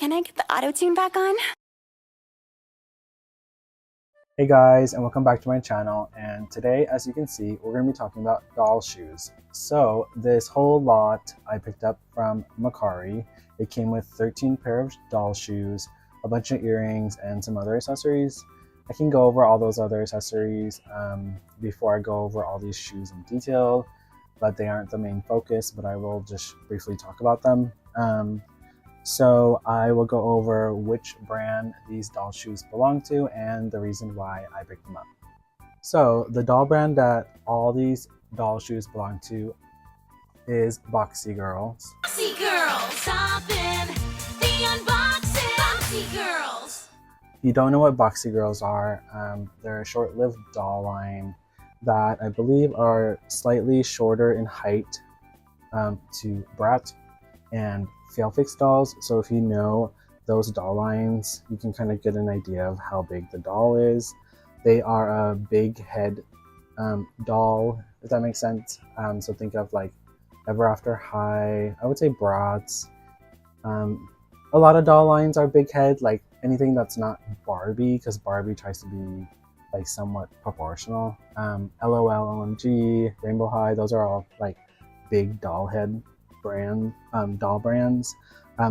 Can I get the auto tune back on? Hey guys, and welcome back to my channel. And today, as you can see, we're going to be talking about doll shoes. So this whole lot I picked up from Mercari. It came with 13 pair of doll shoes, a bunch of earrings, and some other accessories. I can go over all those other accessories before I go over all these shoes in detail, but they aren't the main focus, but I will just briefly talk about them. So I will go over which brand these doll shoes belong to and the reason why I picked them up. So the doll brand that all these doll shoes belong to is Boxy Girls. Boxy Girls! Stopping the unboxing! Boxy Girls! If you don't know what Boxy Girls are, they're a short-lived doll line that I believe are slightly shorter in height to Brat and FailFix Dolls. So if you know those doll lines, you can kind of get an idea of how big the doll is. They are a big head doll, if that makes sense. So think of like Ever After High, I would say Bratz. A lot of doll lines are big head, like anything that's not Barbie, because Barbie tries to be like somewhat proportional. LOL, OMG, Rainbow High, those are all like big doll head doll brands.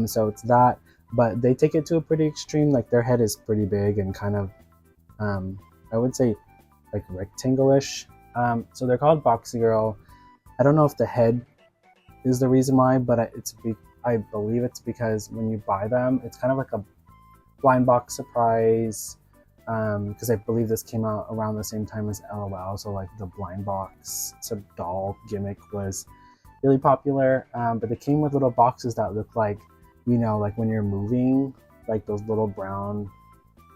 So it's that, but they take it to a pretty extreme. Like their head is pretty big and kind of I would say like rectangle-ish. So they're called Boxy Girl. I don't know if the head is the reason why, but I believe it's because when you buy them, it's kind of like a blind box surprise, because I believe this came out around the same time as LOL, so like the blind box doll gimmick was really popular. But they came with little boxes that look like, you know, like when you're moving, like those little brown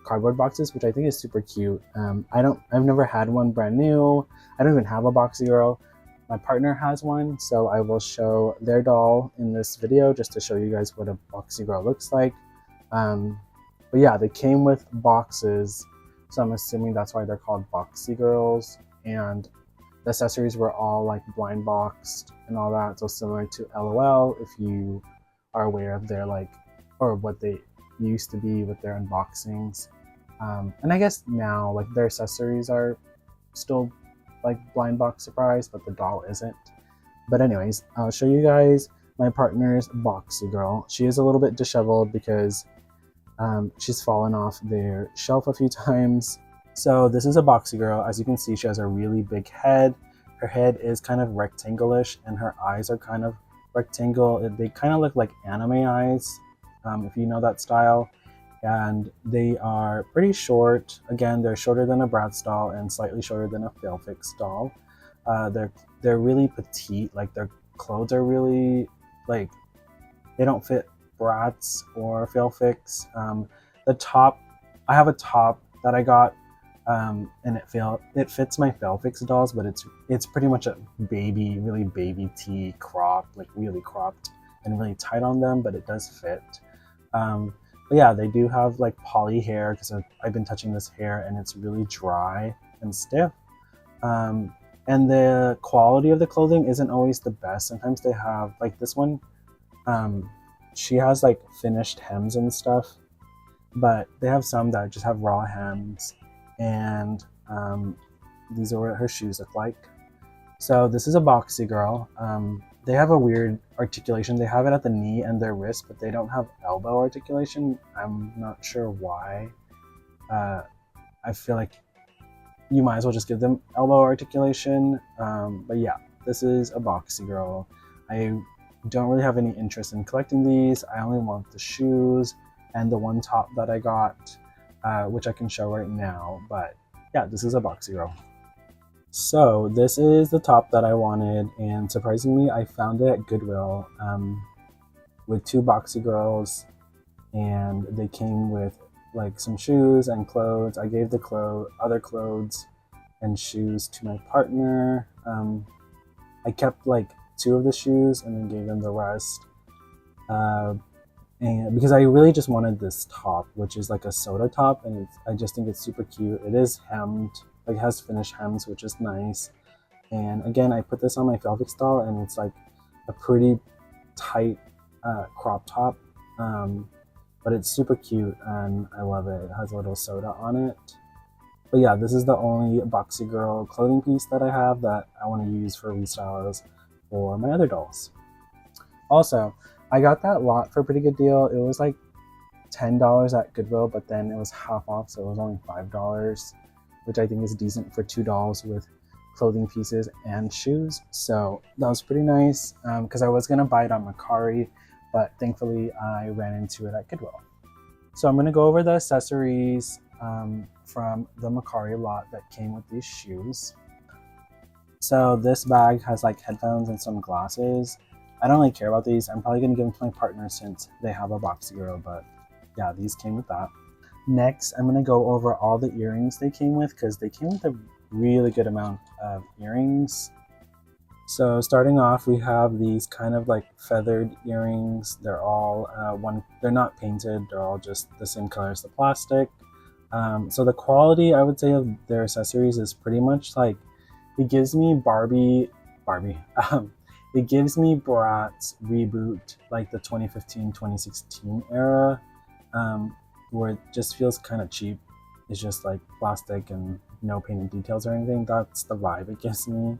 cardboard boxes, which I think is super cute. I've never had one brand new. I don't even have a Boxy Girl. My partner has one, so I will show their doll in this video just to show you guys what a Boxy Girl looks like. But yeah, they came with boxes, so I'm assuming that's why they're called Boxy Girls. And the accessories were all like blind boxed and all that, so similar to LOL, if you are aware of their like, or what they used to be with their unboxings. And I guess now like their accessories are still like blind box surprise, but the doll isn't. But anyways, I'll show you guys my partner's Boxy Girl. She is a little bit disheveled because she's fallen off their shelf a few times. So this is a Boxy Girl. As you can see, she has a really big head. Her head is kind of rectangle-ish and her eyes are kind of rectangle. They kind of look like anime eyes, if you know that style. And they are pretty short. Again, they're shorter than a Bratz doll and slightly shorter than a FailFix doll. They're really petite. Like their clothes are really like, they don't fit Bratz or FailFix. The top, I have a top that I got, and it fits my FailFix dolls, but it's pretty much a really baby tee cropped, like really cropped and really tight on them, but it does fit. But yeah, they do have like poly hair because I've been touching this hair and it's really dry and stiff. And the quality of the clothing isn't always the best. Sometimes they have like this one, she has like finished hems and stuff, but they have some that just have raw hems. And these are what her shoes look like. So this is a Boxy Girl. They have a weird articulation. They have it at the knee and their wrist, but they don't have elbow articulation. I'm not sure why. I feel like you might as well just give them elbow articulation. But yeah, this is a Boxy Girl. I don't really have any interest in collecting these. I only want the shoes and the one top that I got, which I can show right now. But yeah, this is a Boxy Girl. So this is the top that I wanted, and surprisingly I found it at Goodwill with two Boxy Girls, and they came with like some shoes and clothes. I gave the other clothes and shoes to my partner. I kept like 2 of the shoes and then gave them the rest, and because I really just wanted this top, which is like a soda top, and I just think it's super cute. It is hemmed, like it has finished hems, which is nice. And again, I put this on my FailFix doll, and it's like a pretty tight crop top. but it's super cute and I love it. It has a little soda on it. But yeah, this is the only Boxy Girl clothing piece that I have that I want to use for restyles for my other dolls. Also, I got that lot for a pretty good deal. It was like $10 at Goodwill, but then it was half off, so it was only $5, which I think is decent for two dolls with clothing pieces and shoes. So that was pretty nice because I was gonna buy it on Mercari, but thankfully I ran into it at Goodwill. So I'm gonna go over the accessories from the Mercari lot that came with these shoes. So this bag has like headphones and some glasses. I don't really care about these. I'm probably gonna give them to my partner since they have a Boxy Girl, but yeah, these came with that. Next, I'm gonna go over all the earrings they came with because they came with a really good amount of earrings. So starting off, we have these kind of like feathered earrings. They're all they're not painted. They're all just the same color as the plastic. So the quality, I would say, of their accessories is pretty much like, it gives me Barbie. It gives me Bratz reboot, like the 2015-2016 era, where it just feels kind of cheap. It's just like plastic and no painted details or anything. That's the vibe it gives me.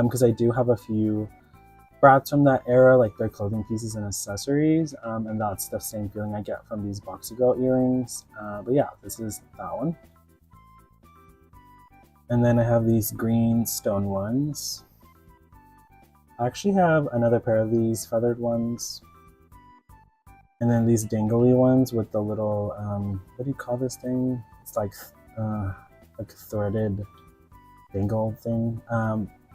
Because I do have a few Bratz from that era, like their clothing pieces and accessories, and that's the same feeling I get from these Boxy Girl earrings. But yeah, this is that one. And then I have these green stone ones. I actually have another pair of these feathered ones. And then these dangly ones with the little, what do you call this thing? It's like threaded dangle thing.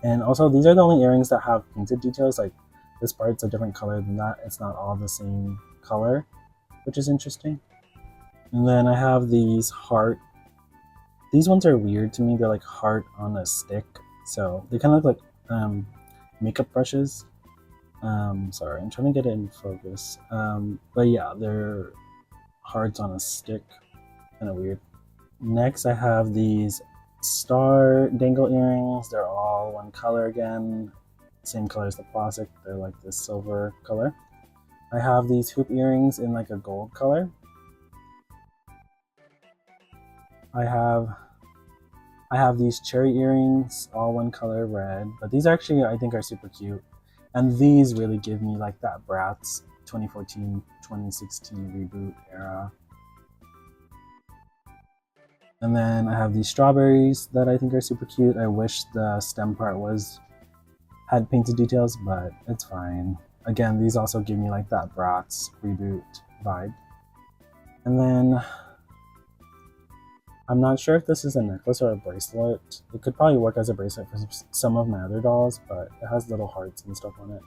And also these are the only earrings that have painted details. Like this part's a different color than that. It's not all the same color, which is interesting. And then I have these heart. These ones are weird to me. They're like heart on a stick. So they kind of look like makeup brushes. Sorry, I'm trying to get it in focus. But yeah, they're hearts on a stick. Kind of weird. Next, I have these star dangle earrings. They're all one color again. Same color as the plastic. They're like this silver color. I have these hoop earrings in like a gold color. I have these cherry earrings, all one color, red. But these actually, I think, are super cute. And these really give me like that Bratz 2014-2016 reboot era. And then I have these strawberries that I think are super cute. I wish the stem part had painted details, but it's fine. Again, these also give me like that Bratz reboot vibe. And then I'm not sure if this is a necklace or a bracelet. It could probably work as a bracelet for some of my other dolls, but it has little hearts and stuff on it.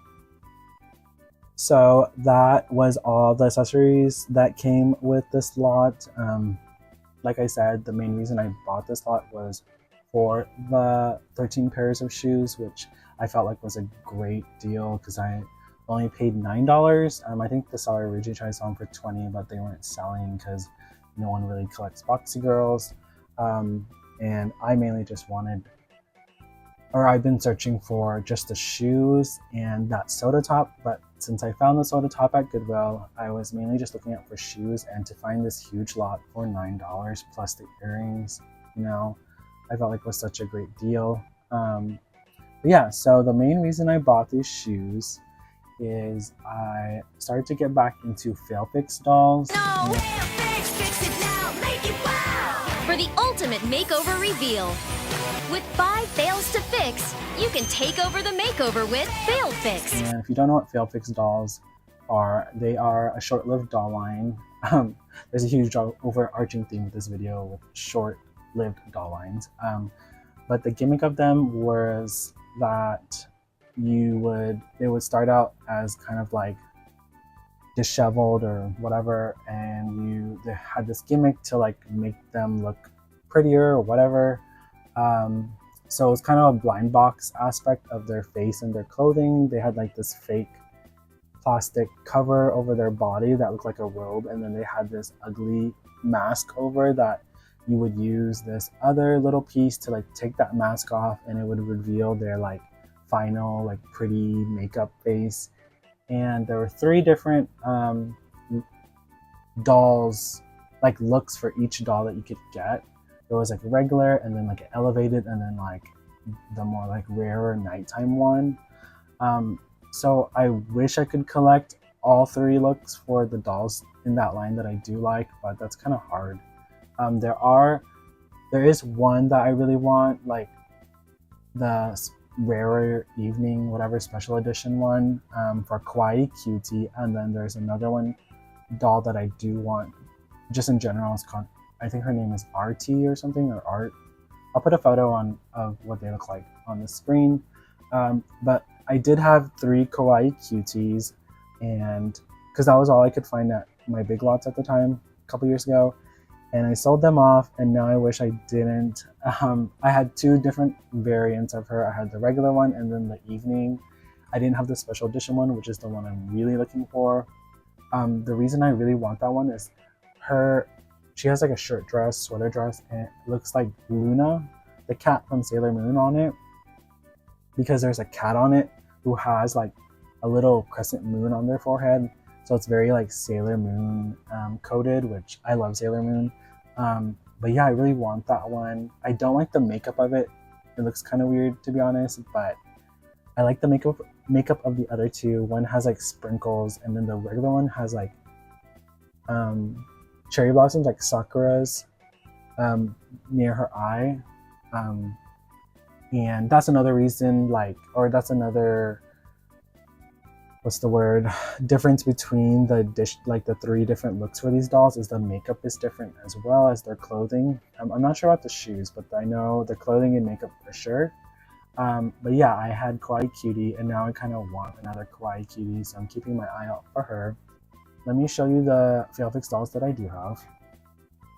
So that was all the accessories that came with this lot. Like I said, the main reason I bought this lot was for the 13 pairs of shoes, which I felt like was a great deal because I only paid $9. I think the seller originally tried to sell them for $20, but they weren't selling because no one really collects Boxy Girls. And I mainly just wanted, or I've been searching for just the shoes and that soda top, but since I found the soda top at Goodwill, I was mainly just looking out for shoes, and to find this huge lot for $9 plus the earrings, you know, I felt like was such a great deal. But yeah, so the main reason I bought these shoes is I started to get back into FailFix Dolls. For the ultimate makeover reveal. With 5 fails to fix, you can take over the makeover with FailFix. And if you don't know what FailFix Dolls are, they are a short-lived doll line. There's a huge overarching theme with this video with short-lived doll lines. But the gimmick of them was that it would start out as kind of like disheveled or whatever, and they had this gimmick to like make them look prettier or whatever. So it was kind of a blind box aspect of their face and their clothing. They had like this fake plastic cover over their body that looked like a robe, and then they had this ugly mask over that you would use this other little piece to like take that mask off, and it would reveal their like final like pretty makeup face. And there were 3 different dolls, like looks for each doll that you could get. There was like regular, and then like elevated, and then like the more like rarer nighttime one. So I wish I could collect all 3 looks for the dolls in that line that I do like, but that's kind of hard. There is one that I really want, like the rarer evening whatever special edition one, for Kawaii Cutie, and then there's another one doll that I do want just in general. It's called, I think her name is RT or something, or Art. I'll put a photo on of what they look like on the screen. But I did have 3 Kawaii Cuties, and because that was all I could find at my Big Lots at the time, a couple years ago, and I sold them off, and now I wish I didn't. I had 2 different variants of her. I had the regular one and then the evening. I didn't have the special edition one, which is the one I'm really looking for. The reason I really want that one is she has like a shirt dress, sweater dress, and it looks like Luna, the cat from Sailor Moon, on it, because there's a cat on it who has like a little crescent moon on their forehead. So it's very like Sailor Moon coded, which I love Sailor Moon. But yeah, I really want that one. I don't like the makeup of it. It looks kind of weird, to be honest, but I like the makeup of the other 2. One has like sprinkles, and then the regular one has like cherry blossoms, like sakuras, near her eye. And that's another reason, that's another, what's the word, difference between the 3 different looks for these dolls, is the makeup is different as well as their clothing. I'm not sure about the shoes, but I know the clothing and makeup for sure. But yeah, I had Kawaii Cutie, and now I kind of want another Kawaii Cutie, so I'm keeping my eye out for her. Let me show you the FailFix dolls that I do have.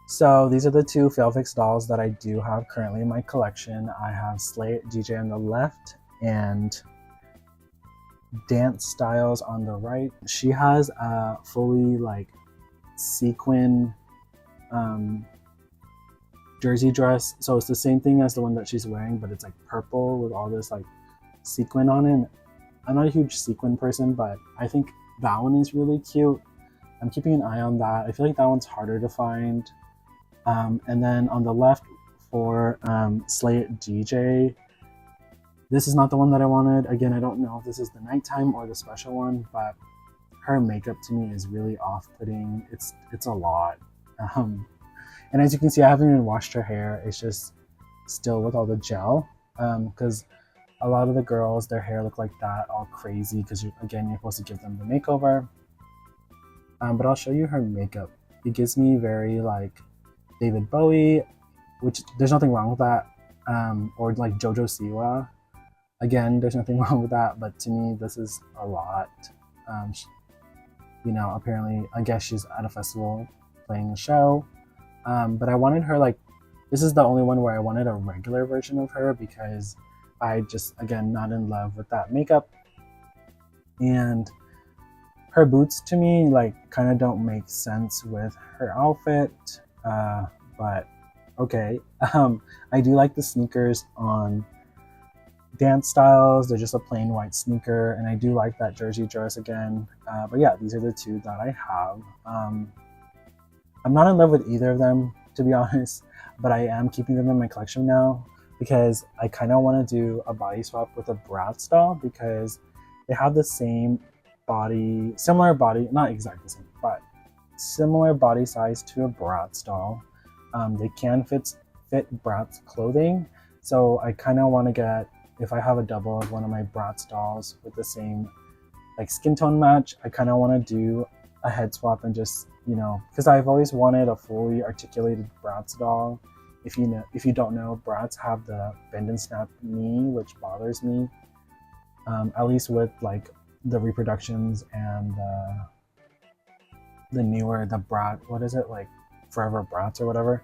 So these are the 2 FailFix dolls that I do have currently in my collection. I have Slay It DJ on the left and Dance Styles on the right. She has a fully like sequin jersey dress, so it's the same thing as the one that she's wearing, but it's like purple with all this like sequin on it. I'm not a huge sequin person, but I think that one is really cute. I'm keeping an eye on that. I feel like that one's harder to find. And then on the left for Slay It DJ, this is not the one that I wanted. Again, I don't know if this is the nighttime or the special one, but her makeup to me is really off-putting. It's a lot. And as you can see, I haven't even washed her hair. It's just still with all the gel, because a lot of the girls, their hair look like that, all crazy, because again, you're supposed to give them the makeover. But I'll show you her makeup. It gives me very like David Bowie, which there's nothing wrong with that, or like Jojo Siwa. Again, there's nothing wrong with that, but to me, this is a lot. Apparently, I guess she's at a festival playing a show. But I wanted her this is the only one where I wanted a regular version of her, because I just, again, not in love with that makeup. And her boots to me kind of don't make sense with her outfit, but okay. I do like the sneakers on Dance Styles. They're just a plain white sneaker, and I do like that jersey dress again. But yeah, these are the 2 that I have. I'm not in love with either of them, to be honest, but I am keeping them in my collection now because I kind of want to do a body swap with a Bratz doll, because they have the same body, similar body, not exactly the same, but similar body size to a Bratz doll. They can fit Bratz clothing, so I kind of want to get, if I have a double of one of my Bratz dolls with the same skin tone match, I kind of want to do a head swap and just, because I've always wanted a fully articulated Bratz doll. If you don't know, Bratz have the bend and snap knee, which bothers me, at least with the reproductions and the newer, the Brat, what is it, Forever Bratz or whatever.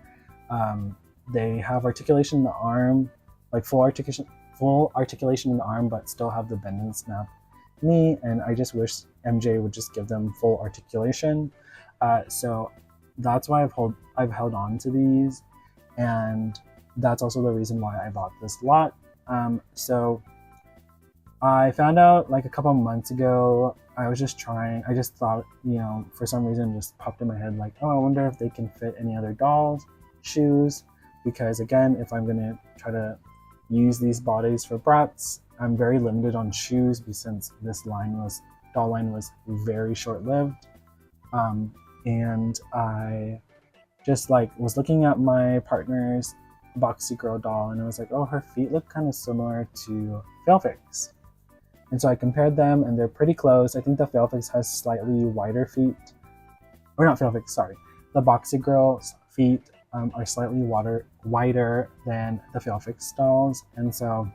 They have articulation in the arm, full articulation in the arm, but still have the bend and snap knee, and I just wish MJ would just give them full articulation. So that's why I've held on to these, and that's also the reason why I bought this lot. So I found out like a couple months ago. I was just trying. I just thought, for some reason, just popped in my head like, oh, I wonder if they can fit any other dolls' shoes. Because again, if I'm gonna try to use these bodies for brats, I'm very limited on shoes since this doll line was very short lived. And I just like was looking at my partner's Boxy Girl doll, and I was like, oh, her feet look kind of similar to FailFix. And so I compared them, and they're pretty close. I think the FailFix has slightly wider feet, or not FailFix, sorry. The Boxy Girls' feet are slightly wider than the FailFix dolls, and so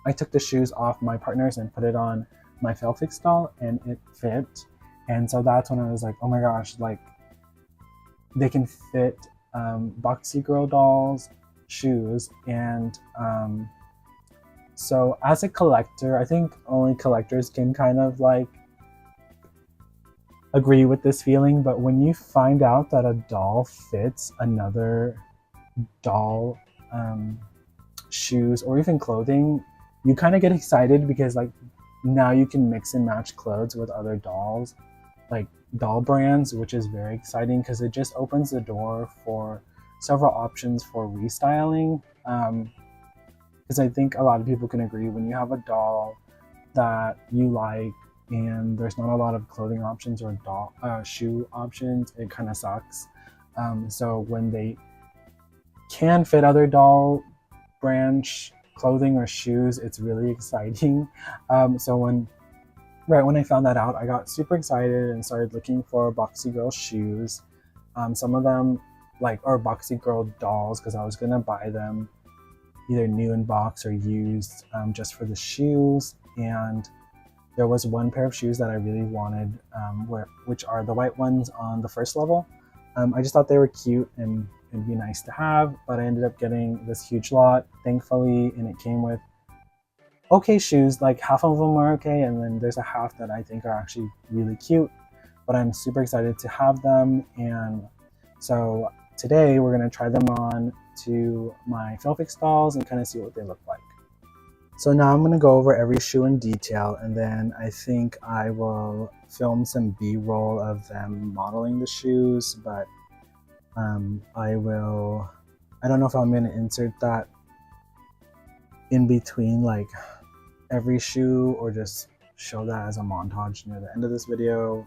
I took the shoes off my partner's and put it on my FailFix doll, and it fit. And so that's when I was like, oh my gosh, like they can fit Boxy Girl dolls' shoes, and so as a collector, I think only collectors can kind of like agree with this feeling, but when you find out that a doll fits another doll shoes or even clothing, you kind of get excited because like now you can mix and match clothes with other dolls, like doll brands, which is very exciting because it just opens the door for several options for restyling. Because I think a lot of people can agree when you have a doll that you like and there's not a lot of clothing options or shoe options, it kind of sucks. So when they can fit other doll brand clothing or shoes, it's really exciting. So right when I found that out, I got super excited and started looking for Boxy Girl shoes. Some of them or Boxy Girl dolls, because I was gonna buy them either new in box or used just for the shoes. And there was one pair of shoes that I really wanted, which are the white ones on the first level. I just thought they were cute and it'd be nice to have, but I ended up getting this huge lot, thankfully, and it came with okay shoes. Like half of them are okay, and then there's a half that I think are actually really cute, but I'm super excited to have them. And so today we're going to try them on to my FailFix dolls and kind of see what they look like. So now I'm going to go over every shoe in detail, and then I think I will film some B-roll of them modeling the shoes, but I don't know if I'm going to insert that in between like every shoe or just show that as a montage near the end of this video.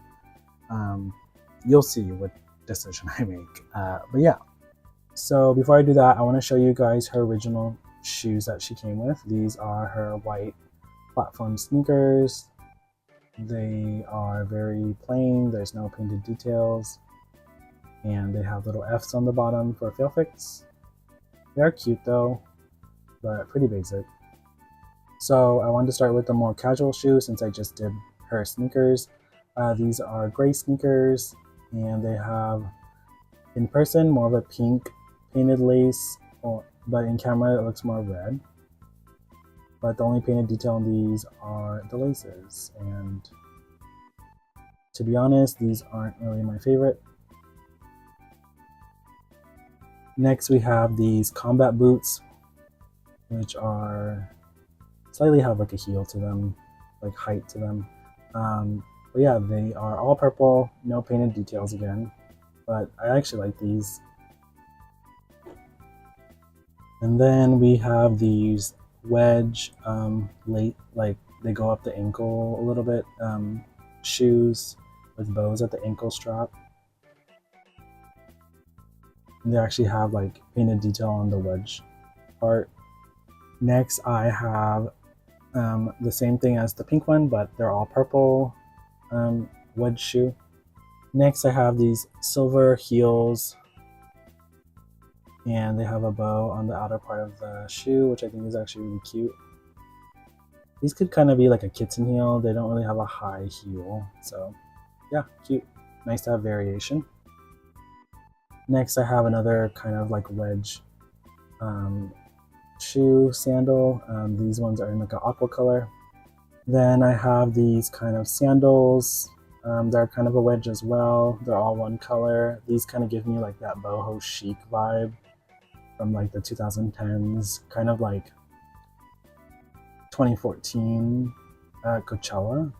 You'll see what decision I make. But yeah, so before I do that, I want to show you guys her original shoes that she came with. These are her white platform sneakers. They are very plain, there's no painted details, and they have little F's on the bottom for FailFix. They are cute though, but pretty basic. So I wanted to start with the more casual shoe since I just did her sneakers. These are gray sneakers, and they have in person more of a pink painted lace, but in camera it looks more red. But the only painted detail on these are the laces, and to be honest, these aren't really my favorite. Next we have these combat boots, which are slightly have like a heel to them, like height to them. But yeah, they are all purple, no painted details again, but I actually like these. And then we have these wedge, like they go up the ankle a little bit, shoes with bows at the ankle strap. And they actually have like painted detail on the wedge part. Next, I have the same thing as the pink one, but they're all purple wedge shoe. Next, I have these silver heels, and they have a bow on the outer part of the shoe, which I think is actually really cute. These could kind of be like a kitten heel. They don't really have a high heel, so yeah, cute. Nice to have variation. Next, I have another kind of like wedge shoe sandal. These ones are in like an aqua color. Then I have these kind of sandals. They're kind of a wedge as well. They're all one color. These kind of give me like that boho chic vibe from like the 2010s, kind of like 2014 Coachella.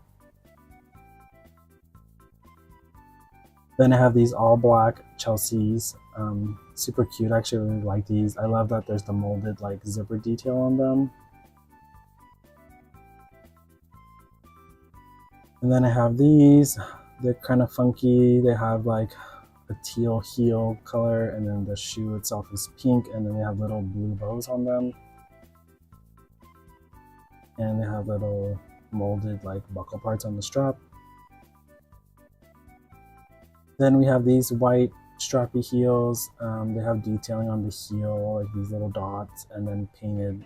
Then I have these all black Chelsea's, super cute. I actually really like these. I love that there's the molded like zipper detail on them. And then I have these. They're kind of funky. They have like a teal heel color, and then the shoe itself is pink, and then they have little blue bows on them. And they have little molded like buckle parts on the strap. Then we have these white strappy heels. They have detailing on the heel, like these little dots, and then painted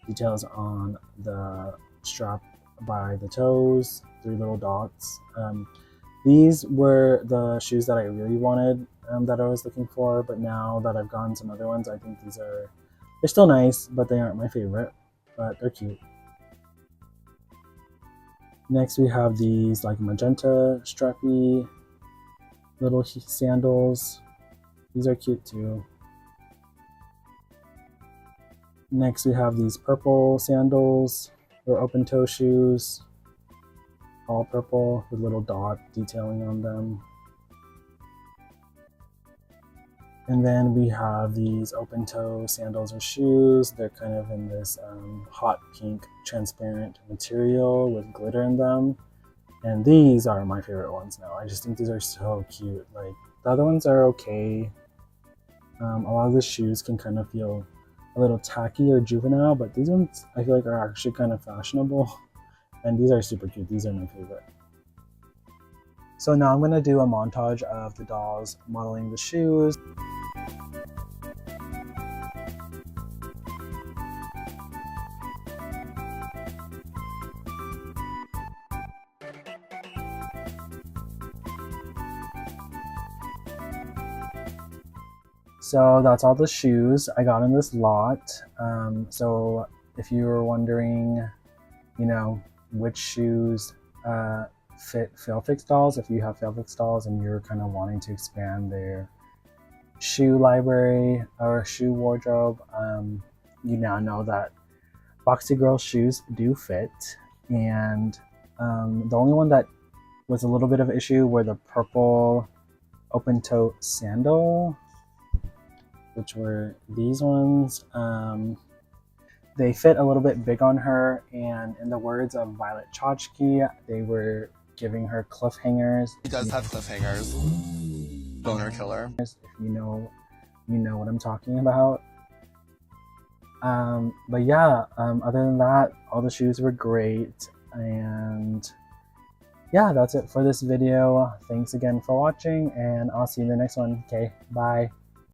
details on the strap by the toes, 3 little dots. These were the shoes that I really wanted, that I was looking for, but now that I've gotten some other ones, I think they're still nice, but they aren't my favorite, but they're cute. Next we have these like magenta strappy little sandals. These are cute too. Next we have these purple sandals. They're open toe shoes, all purple with little dot detailing on them. And then we have these open toe sandals or shoes. They're kind of in this hot pink transparent material with glitter in them. And these are my favorite ones now. I just think these are so cute. Like the other ones are okay. A lot of the shoes can kind of feel a little tacky or juvenile, but these ones I feel like are actually kind of fashionable. And these are super cute. These are my favorite. So now I'm gonna do a montage of the dolls modeling the shoes. So that's all the shoes I got in this lot. So if you were wondering, you know, which shoes fit FailFix Dolls, if you have FailFix Dolls and you're kind of wanting to expand their shoe library or shoe wardrobe, you now know that Boxy Girls shoes do fit. And the only one that was a little bit of an issue were the purple open toe sandal, which were these ones. They fit a little bit big on her, and in the words of Violet Chachki, they were giving her cliffhangers. She does have cliffhangers. Boner killer. If you know what I'm talking about. But yeah, other than that, all the shoes were great. And yeah, that's it for this video. Thanks again for watching, and I'll see you in the next one. Okay, bye.